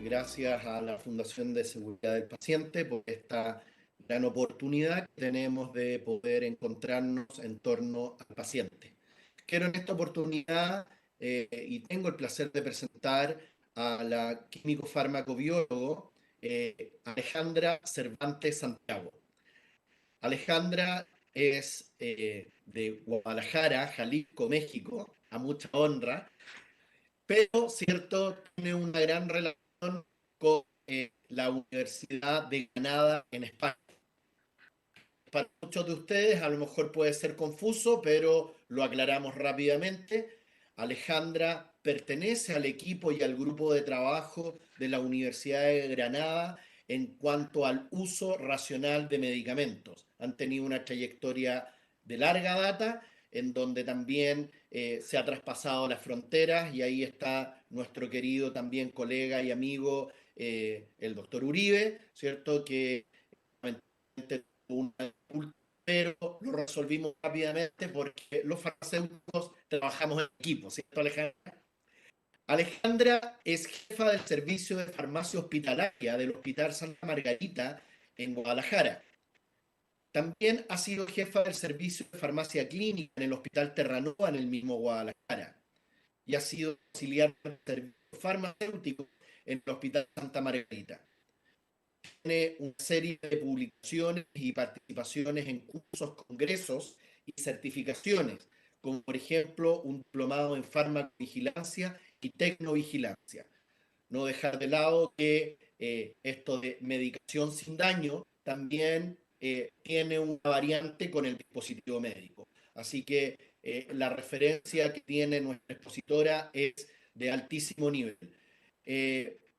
gracias a la Fundación de Seguridad del Paciente por esta gran oportunidad que tenemos de poder encontrarnos en torno al paciente. Quiero en esta oportunidad, y tengo el placer de presentar a la químico farmacobiólogo Alejandra Cervantes Santiago. Alejandra es de Guadalajara, Jalisco, México, a mucha honra, pero, cierto, tiene una gran relación con la Universidad de Granada en España. Para muchos de ustedes a lo mejor puede ser confuso, pero lo aclaramos rápidamente. Alejandra pertenece al equipo y al grupo de trabajo de la Universidad de Granada en cuanto al uso racional de medicamentos. Han tenido una trayectoria de larga data en donde también se ha traspasado las fronteras, y ahí está nuestro querido también colega y amigo, el doctor Uribe, ¿cierto? Que una, pero lo resolvimos rápidamente porque los farmacéuticos trabajamos en equipo, ¿cierto, Alejandra? Alejandra es jefa del servicio de farmacia hospitalaria del Hospital Santa Margarita en Guadalajara. También ha sido jefa del servicio de farmacia clínica en el Hospital Terranova en el mismo Guadalajara. Y ha sido auxiliar del servicio farmacéutico en el Hospital Santa Margarita. Tiene una serie de publicaciones y participaciones en cursos, congresos y certificaciones, como por ejemplo un diplomado en farmacovigilancia y tecnovigilancia. No dejar de lado que esto de medicación sin daño también tiene una variante con el dispositivo médico. Así que la referencia que tiene nuestra expositora es de altísimo nivel.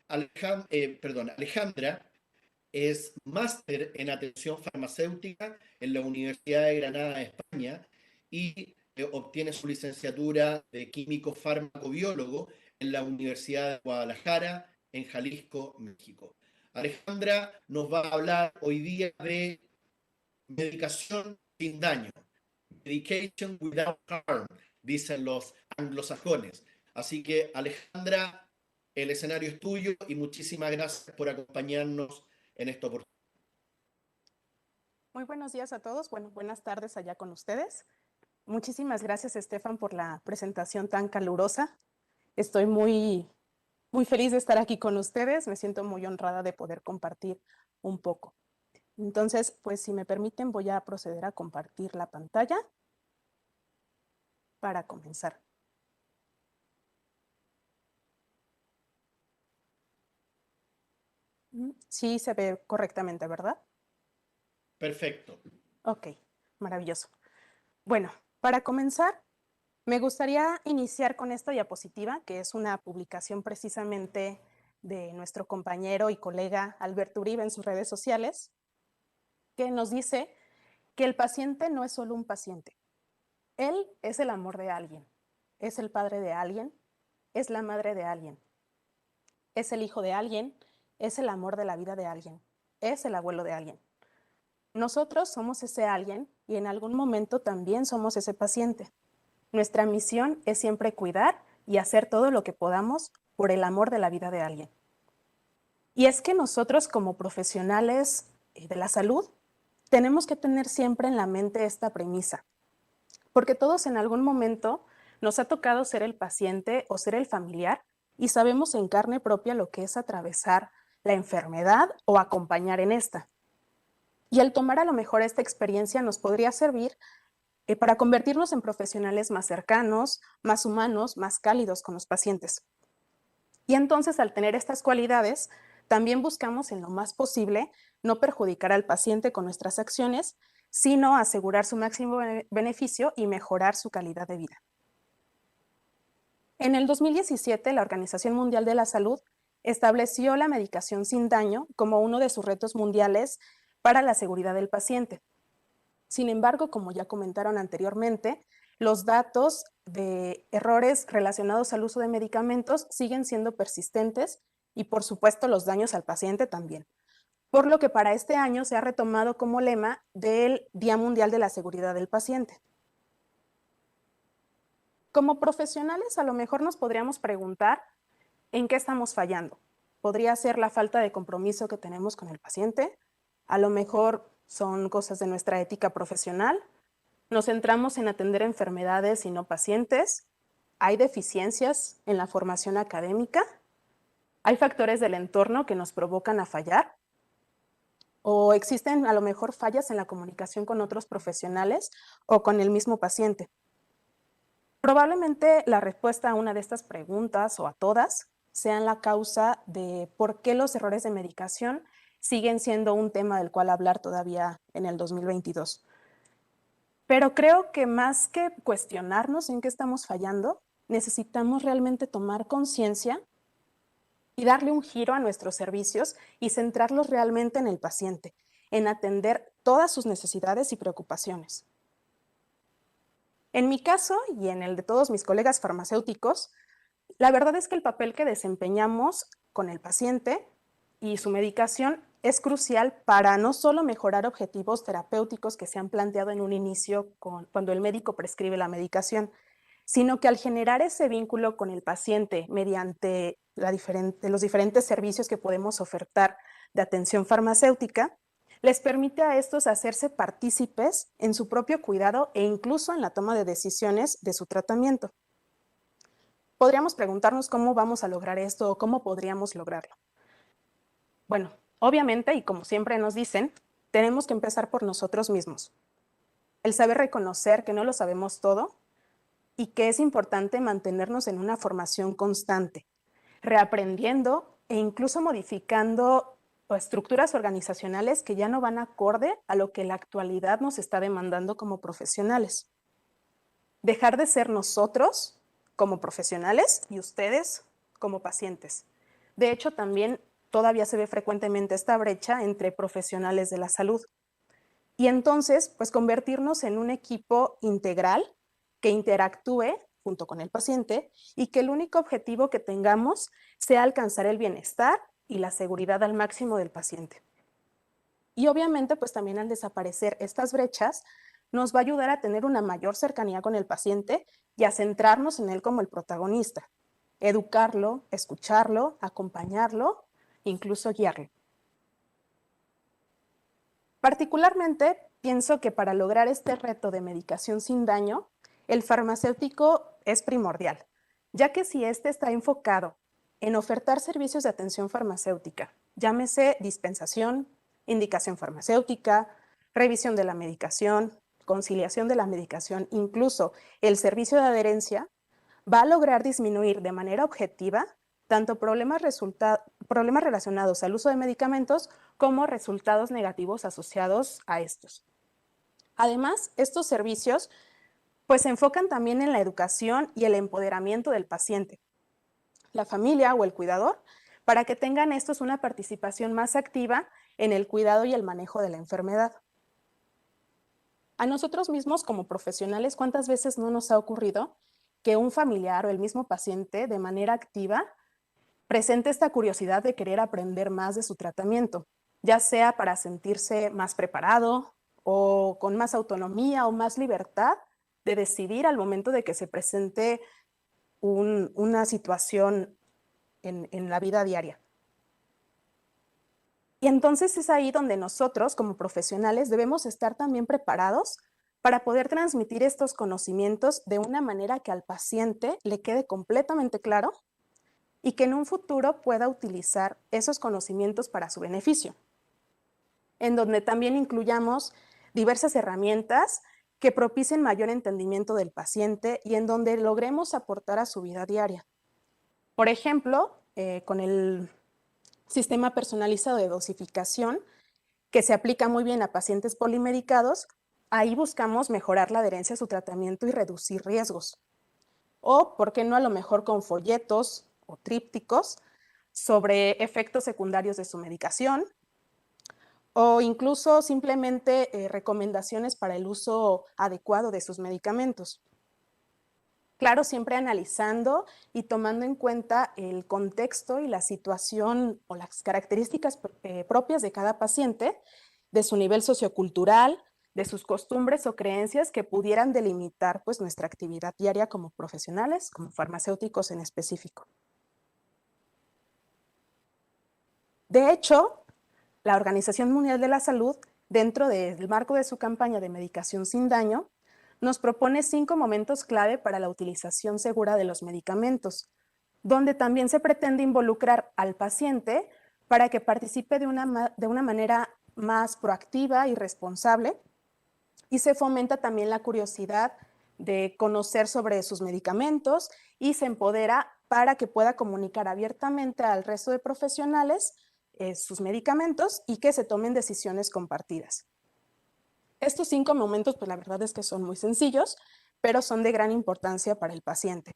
Alejandra es máster en atención farmacéutica en la Universidad de Granada, España, y obtiene su licenciatura de químico farmacobiólogo en la Universidad de Guadalajara, en Jalisco, México. Alejandra nos va a hablar hoy día de medicación sin daño, medication without harm, dicen los anglosajones. Así que, Alejandra, el escenario es tuyo y muchísimas gracias por acompañarnos en esta oportunidad. Muy buenos días a todos. Bueno, buenas tardes allá con ustedes. Muchísimas gracias, Estefan, por la presentación tan calurosa. Estoy muy feliz de estar aquí con ustedes. Me siento muy honrada de poder compartir un poco. Entonces, pues si me permiten, voy a proceder a compartir la pantalla para comenzar. Sí se ve correctamente, ¿verdad? Perfecto. Ok, maravilloso. Bueno, para comenzar, me gustaría iniciar con esta diapositiva, que es una publicación precisamente de nuestro compañero y colega Alberto Uribe en sus redes sociales, que nos dice que el paciente no es solo un paciente. Él es el amor de alguien, es el padre de alguien, es la madre de alguien, es el hijo de alguien, es el amor de la vida de alguien, es el abuelo de alguien. Nosotros somos ese alguien y en algún momento también somos ese paciente. Nuestra misión es siempre cuidar y hacer todo lo que podamos por el amor de la vida de alguien. Y es que nosotros como profesionales de la salud tenemos que tener siempre en la mente esta premisa, porque todos en algún momento nos ha tocado ser el paciente o ser el familiar y sabemos en carne propia lo que es atravesar la enfermedad o acompañar en esta. Y el tomar a lo mejor esta experiencia nos podría servir para convertirnos en profesionales más cercanos, más humanos, más cálidos con los pacientes. Y entonces, al tener estas cualidades, también buscamos en lo más posible no perjudicar al paciente con nuestras acciones, sino asegurar su máximo beneficio y mejorar su calidad de vida. En el 2017, la Organización Mundial de la Salud estableció la medicación sin daño como uno de sus retos mundiales para la seguridad del paciente. Sin embargo, como ya comentaron anteriormente, los datos de errores relacionados al uso de medicamentos siguen siendo persistentes y, por supuesto, los daños al paciente también. Por lo que para este año se ha retomado como lema del Día Mundial de la Seguridad del Paciente. Como profesionales, a lo mejor nos podríamos preguntar en qué estamos fallando. podría ser la falta de compromiso que tenemos con el paciente, a lo mejor son cosas de nuestra ética profesional, nos centramos en atender enfermedades y no pacientes, hay deficiencias en la formación académica, hay factores del entorno que nos provocan a fallar, o existen a lo mejor fallas en la comunicación con otros profesionales o con el mismo paciente. Probablemente la respuesta a una de estas preguntas o a todas sean la causa de por qué los errores de medicación siguen siendo un tema del cual hablar todavía en el 2022. Pero creo que más que cuestionarnos en qué estamos fallando, necesitamos realmente tomar conciencia y darle un giro a nuestros servicios y centrarlos realmente en el paciente, en atender todas sus necesidades y preocupaciones. En mi caso y en el de todos mis colegas farmacéuticos, la verdad es que el papel que desempeñamos con el paciente y su medicación es crucial para no solo mejorar objetivos terapéuticos que se han planteado en un inicio cuando el médico prescribe la medicación, sino que al generar ese vínculo con el paciente mediante los diferentes servicios que podemos ofertar de atención farmacéutica, les permite a estos hacerse partícipes en su propio cuidado e incluso en la toma de decisiones de su tratamiento. Podríamos preguntarnos cómo vamos a lograr esto o cómo podríamos lograrlo. Bueno, obviamente, y como siempre nos dicen, tenemos que empezar por nosotros mismos. El saber reconocer que no lo sabemos todo y que es importante mantenernos en una formación constante, reaprendiendo e incluso modificando estructuras organizacionales que ya no van acorde a lo que la actualidad nos está demandando como profesionales. Dejar de ser nosotros como profesionales y ustedes como pacientes. De hecho, también todavía se ve frecuentemente esta brecha entre profesionales de la salud. Y entonces, pues convertirnos en un equipo integral que interactúe junto con el paciente y que el único objetivo que tengamos sea alcanzar el bienestar y la seguridad al máximo del paciente. Y obviamente, pues también al desaparecer estas brechas, nos va a ayudar a tener una mayor cercanía con el paciente y a centrarnos en él como el protagonista, educarlo, escucharlo, acompañarlo, incluso guiarlo. Particularmente, pienso que para lograr este reto de medicación sin daño, el farmacéutico es primordial, ya que si este está enfocado en ofertar servicios de atención farmacéutica, llámese dispensación, indicación farmacéutica, revisión de la medicación, conciliación de la medicación, incluso el servicio de adherencia, va a lograr disminuir de manera objetiva tanto problemas relacionados al uso de medicamentos como resultados negativos asociados a estos. Además, estos servicios pues se enfocan también en la educación y el empoderamiento del paciente, la familia o el cuidador, para que tengan estos una participación más activa en el cuidado y el manejo de la enfermedad. A nosotros mismos como profesionales, ¿cuántas veces no nos ha ocurrido que un familiar o el mismo paciente de manera activa presente esta curiosidad de querer aprender más de su tratamiento, ya sea para sentirse más preparado o con más autonomía o más libertad de decidir al momento de que se presente una situación en la vida diaria? Y entonces es ahí donde nosotros como profesionales debemos estar también preparados para poder transmitir estos conocimientos de una manera que al paciente le quede completamente claro y que en un futuro pueda utilizar esos conocimientos para su beneficio, en donde también incluyamos diversas herramientas que propicien mayor entendimiento del paciente y en donde logremos aportar a su vida diaria. Por ejemplo, con el sistema personalizado de dosificación, que se aplica muy bien a pacientes polimedicados, ahí buscamos mejorar la adherencia a su tratamiento y reducir riesgos. O, ¿por qué no a lo mejor con folletos o trípticos sobre efectos secundarios de su medicación? O incluso simplemente recomendaciones para el uso adecuado de sus medicamentos. Claro, siempre analizando y tomando en cuenta el contexto y la situación o las características propias de cada paciente, de su nivel sociocultural, de sus costumbres o creencias que pudieran delimitar pues, nuestra actividad diaria como profesionales, como farmacéuticos en específico. De hecho, la Organización Mundial de la Salud, dentro del marco de su campaña de medicación sin daño, nos propone 5 momentos clave para la utilización segura de los medicamentos, donde también se pretende involucrar al paciente para que participe de una manera más proactiva y responsable, y se fomenta también la curiosidad de conocer sobre sus medicamentos y se empodera para que pueda comunicar abiertamente al resto de profesionales sus medicamentos y que se tomen decisiones compartidas. Estos 5 momentos, pues la verdad es que son muy sencillos, pero son de gran importancia para el paciente.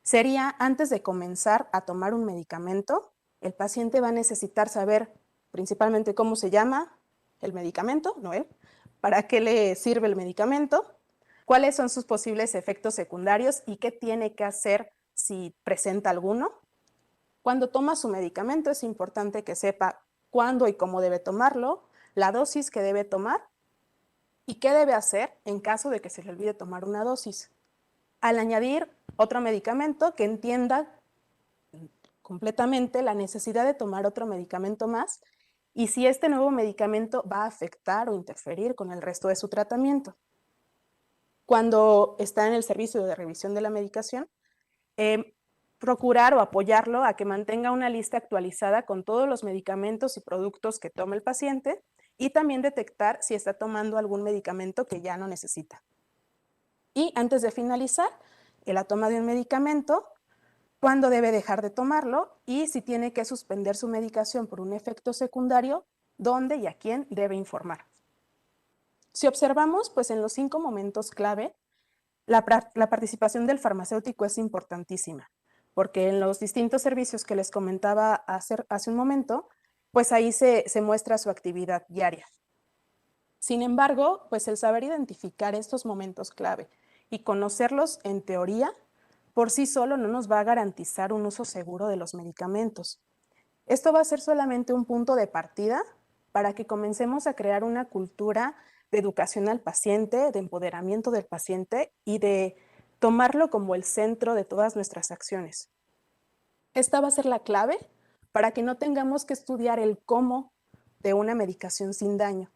Sería antes de comenzar a tomar un medicamento, el paciente va a necesitar saber principalmente cómo se llama el medicamento, no él, para qué le sirve el medicamento, cuáles son sus posibles efectos secundarios y qué tiene que hacer si presenta alguno. Cuando toma su medicamento es importante que sepa cuándo y cómo debe tomarlo, la dosis que debe tomar y qué debe hacer en caso de que se le olvide tomar una dosis. Al añadir otro medicamento, que entienda completamente la necesidad de tomar otro medicamento más y si este nuevo medicamento va a afectar o interferir con el resto de su tratamiento. Cuando está en el servicio de revisión de la medicación, procurar o apoyarlo a que mantenga una lista actualizada con todos los medicamentos y productos que toma el paciente y también detectar si está tomando algún medicamento que ya no necesita. Y antes de finalizar la toma de un medicamento, cuándo debe dejar de tomarlo y si tiene que suspender su medicación por un efecto secundario, dónde y a quién debe informar. Si observamos, pues en los 5 momentos clave, la participación del farmacéutico es importantísima, porque en los distintos servicios que les comentaba hace un momento, pues ahí se muestra su actividad diaria. Sin embargo, pues el saber identificar estos momentos clave y conocerlos en teoría, por sí solo no nos va a garantizar un uso seguro de los medicamentos. Esto va a ser solamente un punto de partida para que comencemos a crear una cultura de educación al paciente, de empoderamiento del paciente y de tomarlo como el centro de todas nuestras acciones. Esta va a ser la clave para que no tengamos que estudiar el cómo de una medicación sin daño,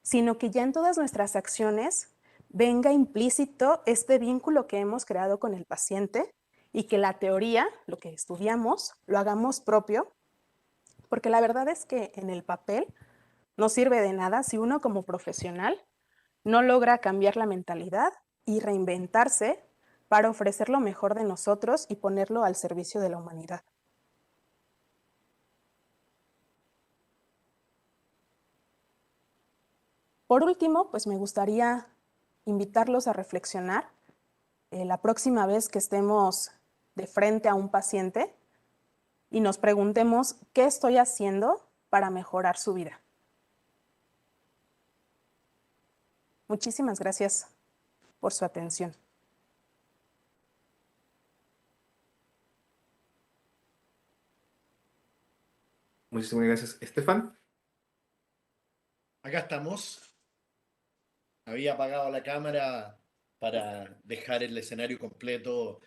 sino que ya en todas nuestras acciones venga implícito este vínculo que hemos creado con el paciente y que la teoría, lo que estudiamos, lo hagamos propio, porque la verdad es que en el papel no sirve de nada si uno como profesional no logra cambiar la mentalidad y reinventarse para ofrecer lo mejor de nosotros y ponerlo al servicio de la humanidad. Por último, pues me gustaría invitarlos a reflexionar la próxima vez que estemos de frente a un paciente y nos preguntemos qué estoy haciendo para mejorar su vida. Muchísimas gracias por su atención. Muchísimas gracias, Estefan. Acá estamos. Había apagado la cámara para dejar el escenario completo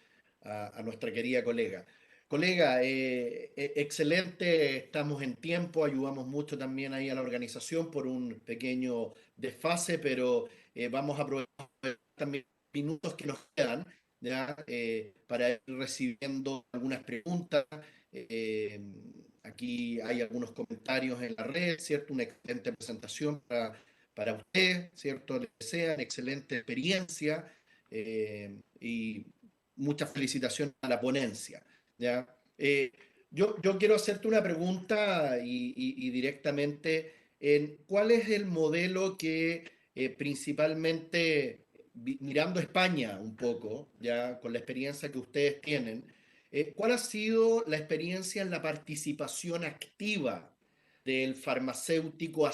a nuestra querida colega. Colega, excelente, estamos en tiempo, ayudamos mucho también ahí a la organización por un pequeño desfase, pero vamos a aprovechar también minutos que nos quedan, ¿ya? Para ir recibiendo algunas preguntas. Eh, Aquí hay algunos comentarios en la red, ¿cierto? Una excelente presentación para usted, ¿cierto? Les desean excelente experiencia y muchas felicitaciones a la ponencia, ¿ya? Yo quiero hacerte una pregunta y directamente en cuál es el modelo que principalmente, mirando a España un poco, ya con la experiencia que ustedes tienen, ¿cuál ha sido la experiencia en la participación activa del farmacéutico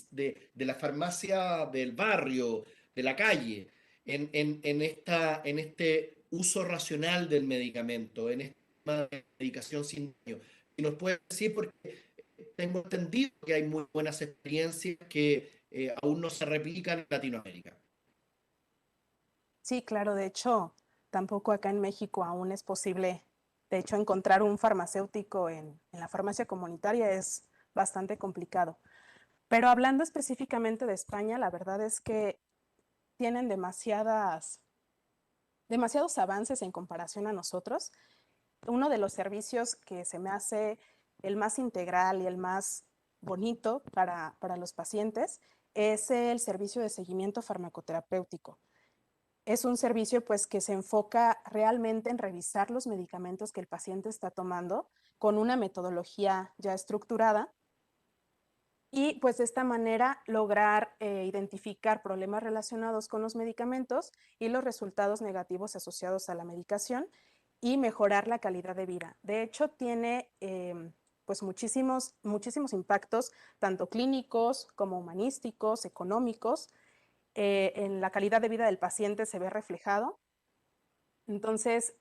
de la farmacia del barrio, de la calle, en este uso racional del medicamento, en esta medicación sin daño? Y nos puede decir, porque tengo entendido que hay muy buenas experiencias que aún no se replican en Latinoamérica. Sí, claro, de hecho, tampoco acá en México aún es posible De hecho, encontrar un farmacéutico en la farmacia comunitaria es bastante complicado. Pero hablando específicamente de España, la verdad es que tienen demasiados avances en comparación a nosotros. Uno de los servicios que se me hace el más integral y el más bonito para los pacientes es el servicio de seguimiento farmacoterapéutico. Es un servicio pues que se enfoca realmente en revisar los medicamentos que el paciente está tomando con una metodología ya estructurada y pues de esta manera lograr identificar problemas relacionados con los medicamentos y los resultados negativos asociados a la medicación y mejorar la calidad de vida. De hecho, tiene pues muchísimos impactos, tanto clínicos como humanísticos, económicos. En la calidad de vida del paciente se ve reflejado. Entonces,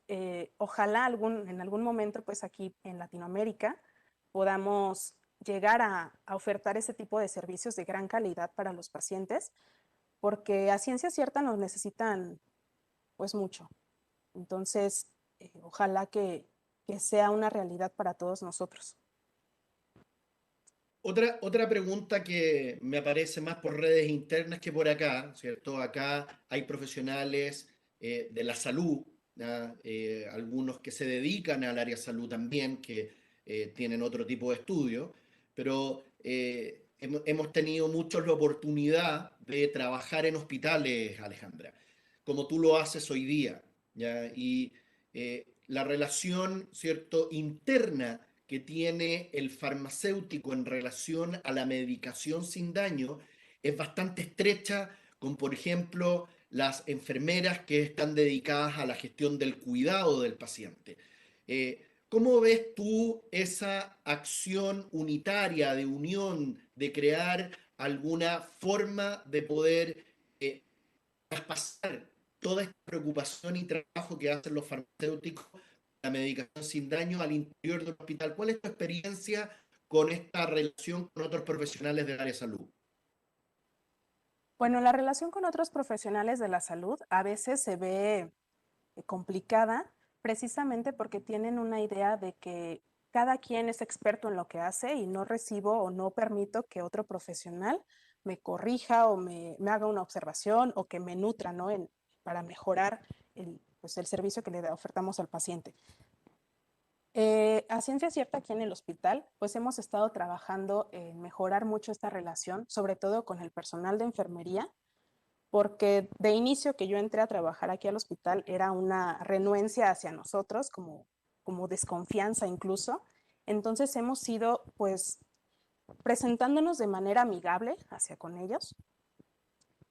ojalá en algún momento, pues aquí en Latinoamérica, podamos llegar a ofertar ese tipo de servicios de gran calidad para los pacientes, porque a ciencia cierta nos necesitan pues mucho. Entonces, ojalá que sea una realidad para todos nosotros. Otra pregunta que me aparece más por redes internas que por acá, ¿cierto? Acá hay profesionales de la salud, ¿ya? Algunos que se dedican al área salud también, que tienen otro tipo de estudios, pero hemos tenido muchos la oportunidad de trabajar en hospitales, Alejandra, como tú lo haces hoy día, ¿ya? Y la relación, ¿cierto?, interna que tiene el farmacéutico en relación a la medicación sin daño es bastante estrecha con, por ejemplo, las enfermeras que están dedicadas a la gestión del cuidado del paciente. ¿Cómo ves tú esa acción unitaria, de unión, de crear alguna forma de poder traspasar toda esta preocupación y trabajo que hacen los farmacéuticos, la medicación sin daño al interior del hospital? ¿Cuál es tu experiencia con esta relación con otros profesionales del área de salud? Bueno, la relación con otros profesionales de la salud a veces se ve complicada precisamente porque tienen una idea de que cada quien es experto en lo que hace y no recibo o no permito que otro profesional me corrija o me haga una observación o que me nutra, ¿no? Para mejorar pues el servicio que le ofertamos al paciente. A ciencia cierta aquí en el hospital, pues hemos estado trabajando en mejorar mucho esta relación, sobre todo con el personal de enfermería, porque de inicio que yo entré a trabajar aquí al hospital era una renuencia hacia nosotros, como desconfianza incluso. Entonces hemos ido pues presentándonos de manera amigable hacia con ellos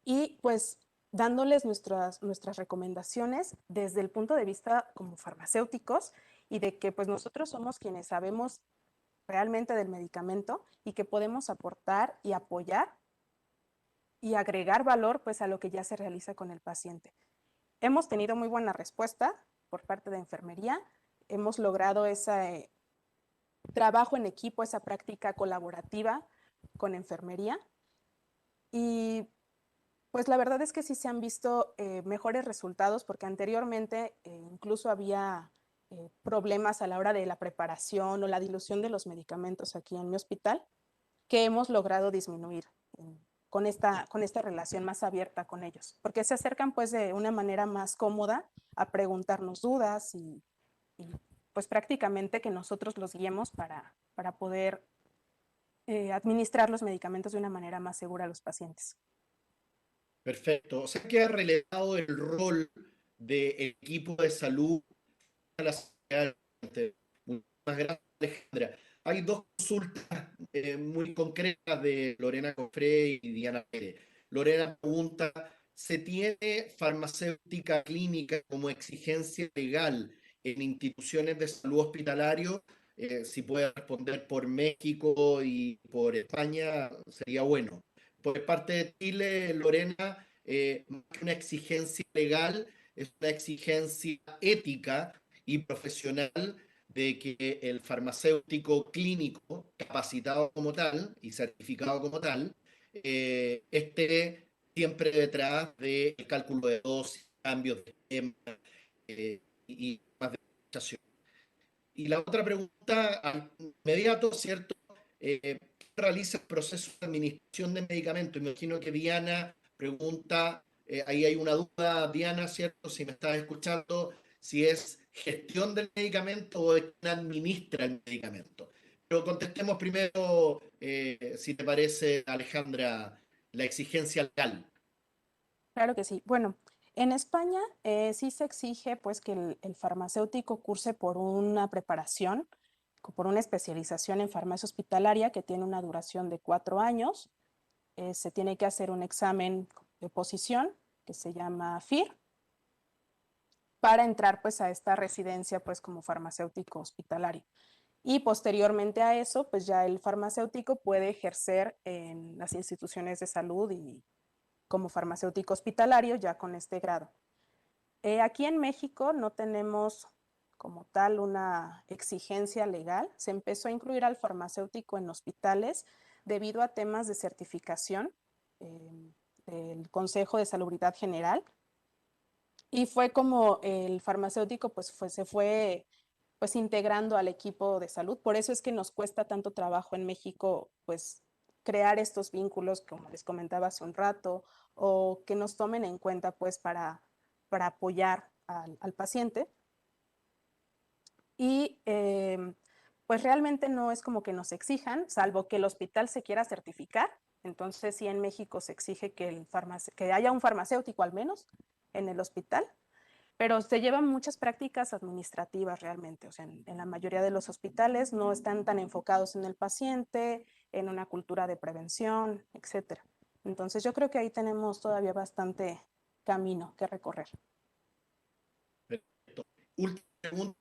y pues dándoles nuestras recomendaciones desde el punto de vista como farmacéuticos y de que pues nosotros somos quienes sabemos realmente del medicamento y que podemos aportar y apoyar y agregar valor pues a lo que ya se realiza con el paciente. Hemos tenido muy buena respuesta por parte de enfermería, hemos logrado ese trabajo en equipo, esa práctica colaborativa con enfermería y pues la verdad es que sí se han visto mejores resultados porque anteriormente incluso había problemas a la hora de la preparación o la dilución de los medicamentos aquí en mi hospital que hemos logrado disminuir con esta relación más abierta con ellos, porque se acercan pues de una manera más cómoda a preguntarnos dudas y pues prácticamente que nosotros los guiemos para poder administrar los medicamentos de una manera más segura a los pacientes. Perfecto. O sea que ha relevado el rol del equipo de salud a la sociedad. Muchas gracias, Alejandra. Hay dos consultas muy concretas de Lorena Cofré y Diana Pérez. Lorena pregunta: ¿se tiene farmacéutica clínica como exigencia legal en instituciones de salud hospitalario? Si puede responder por México y por España, sería bueno. Por parte de Chile, Lorena, más que una exigencia legal, es una exigencia ética y profesional de que el farmacéutico clínico, capacitado como tal y certificado como tal, esté siempre detrás del cálculo de dosis, cambios de esquema y más de administración. Y la otra pregunta, al inmediato, ¿cierto? ¿Qué realiza el proceso de administración de medicamentos? Imagino que Diana pregunta, ahí hay una duda, Diana, ¿cierto? Si me estás escuchando, si es gestión del medicamento o de quién administra el medicamento. Pero contestemos primero, si te parece, Alejandra, la exigencia legal. Claro que sí. Bueno, en España sí se exige pues que el farmacéutico curse por una preparación, por una especialización en farmacia hospitalaria que tiene una duración de 4 años. Se tiene que hacer un examen de posición que se llama FIR para entrar pues a esta residencia pues como farmacéutico hospitalario. Y posteriormente a eso, pues ya el farmacéutico puede ejercer en las instituciones de salud y como farmacéutico hospitalario ya con este grado. Aquí en México no tenemos como tal una exigencia legal. Se empezó a incluir al farmacéutico en hospitales debido a temas de certificación del Consejo de Salubridad General. Y fue como el farmacéutico pues se fue pues integrando al equipo de salud. Por eso es que nos cuesta tanto trabajo en México pues crear estos vínculos, como les comentaba hace un rato, o que nos tomen en cuenta pues para apoyar al paciente. Y pues realmente no es como que nos exijan, salvo que el hospital se quiera certificar. Entonces sí en México se exige que, que haya un farmacéutico al menos en el hospital, pero se llevan muchas prácticas administrativas realmente. O sea, en la mayoría de los hospitales no están tan enfocados en el paciente, en una cultura de prevención, etcétera. Entonces yo creo que ahí tenemos todavía bastante camino que recorrer. Perfecto. Última pregunta,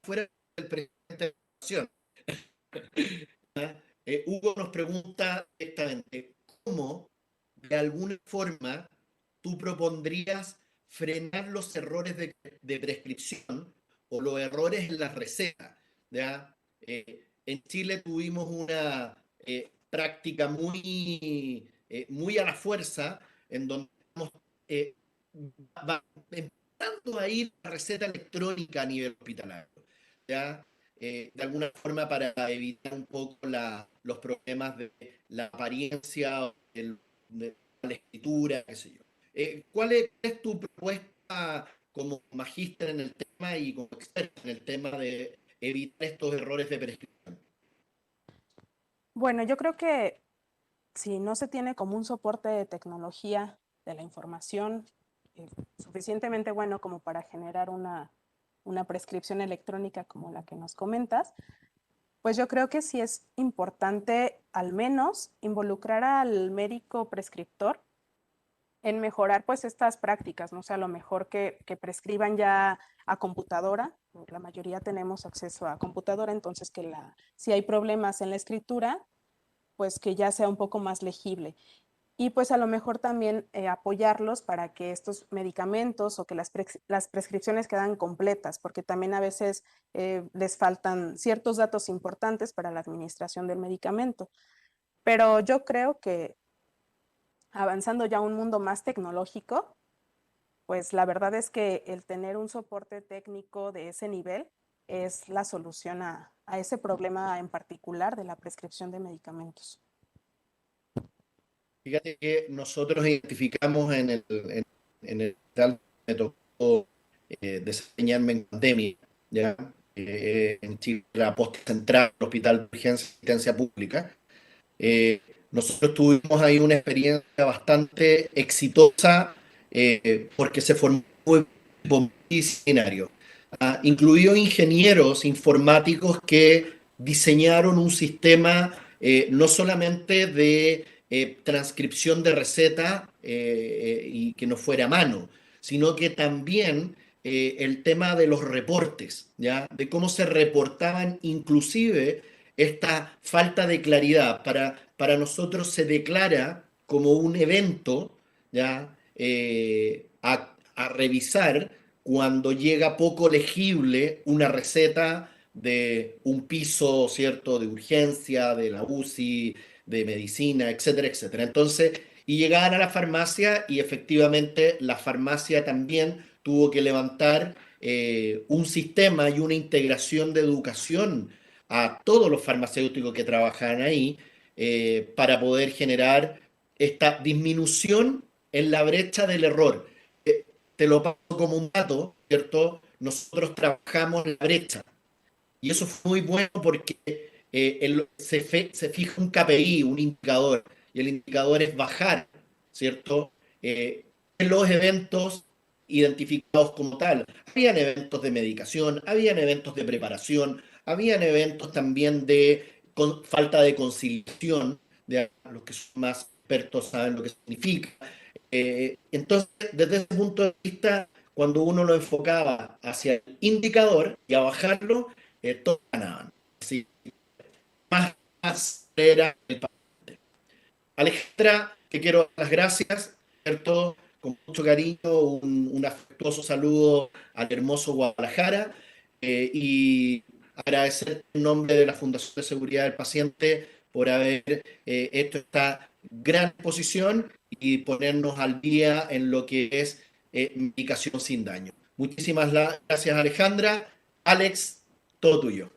fuera del presidente de la Hugo nos pregunta directamente, ¿cómo de alguna forma tú propondrías frenar los errores de prescripción o los errores en las recetas? ¿Ya? En Chile tuvimos una práctica muy a la fuerza, en donde estamos eh, empezando a ir la receta electrónica a nivel hospitalario. ¿Ya? De alguna forma para evitar un poco los problemas de la apariencia, de la escritura, qué sé yo. ¿Cuál es tu propuesta como magíster en el tema y como experto en el tema de evitar estos errores de prescripción? Bueno, yo creo que si no se tiene como un soporte de tecnología de la información suficientemente bueno como para generar una prescripción electrónica como la que nos comentas, pues yo creo que sí es importante al menos involucrar al médico prescriptor en mejorar pues estas prácticas, ¿no? O sea, a lo mejor que prescriban ya a computadora, la mayoría tenemos acceso a computadora, entonces si hay problemas en la escritura, pues que ya sea un poco más legible. Y pues a lo mejor también apoyarlos para que estos medicamentos o que las prescripciones quedan completas, porque también a veces les faltan ciertos datos importantes para la administración del medicamento. Pero yo creo que avanzando ya a un mundo más tecnológico, pues la verdad es que el tener un soporte técnico de ese nivel es la solución a ese problema en particular de la prescripción de medicamentos. Fíjate que nosotros identificamos en el hospital, me tocó desempeñarme en pandemia, ¿ya? En Chile, la posta central, el Hospital de Urgencia y Asistencia Pública. Eh, Nosotros tuvimos ahí una experiencia bastante exitosa porque se formó un equipo multidisciplinario, incluidos ingenieros informáticos que diseñaron un sistema no solamente de transcripción de receta y que no fuera a mano, sino que también el tema de los reportes, ¿ya? De cómo se reportaban inclusive esta falta de claridad. Para nosotros se declara como un evento, ¿ya? A revisar cuando llega poco legible una receta de un piso, ¿cierto?, de urgencia, de la UCI, de medicina, etcétera, etcétera. Entonces, y llegaban a la farmacia y efectivamente la farmacia también tuvo que levantar un sistema y una integración de educación a todos los farmacéuticos que trabajan ahí para poder generar esta disminución en la brecha del error. Te lo paso como un dato, ¿cierto? Nosotros trabajamos la brecha y eso fue muy bueno porque se fija un KPI, un indicador, y el indicador es bajar, ¿cierto? En los eventos identificados como tal. Habían eventos de medicación, habían eventos de preparación, habían eventos también de falta de conciliación, de los que son más expertos saben lo que significa. Entonces, desde ese punto de vista, cuando uno lo enfocaba hacia el indicador y a bajarlo, todos ganaban. Así, más era el paciente. Alejandra, te quiero dar las gracias, ¿cierto? Con mucho cariño, un afectuoso saludo al hermoso Guadalajara y agradecer en nombre de la Fundación de Seguridad del Paciente por haber hecho esta gran exposición y ponernos al día en lo que es medicación sin daño. Muchísimas gracias, Alejandra. Alex, todo tuyo.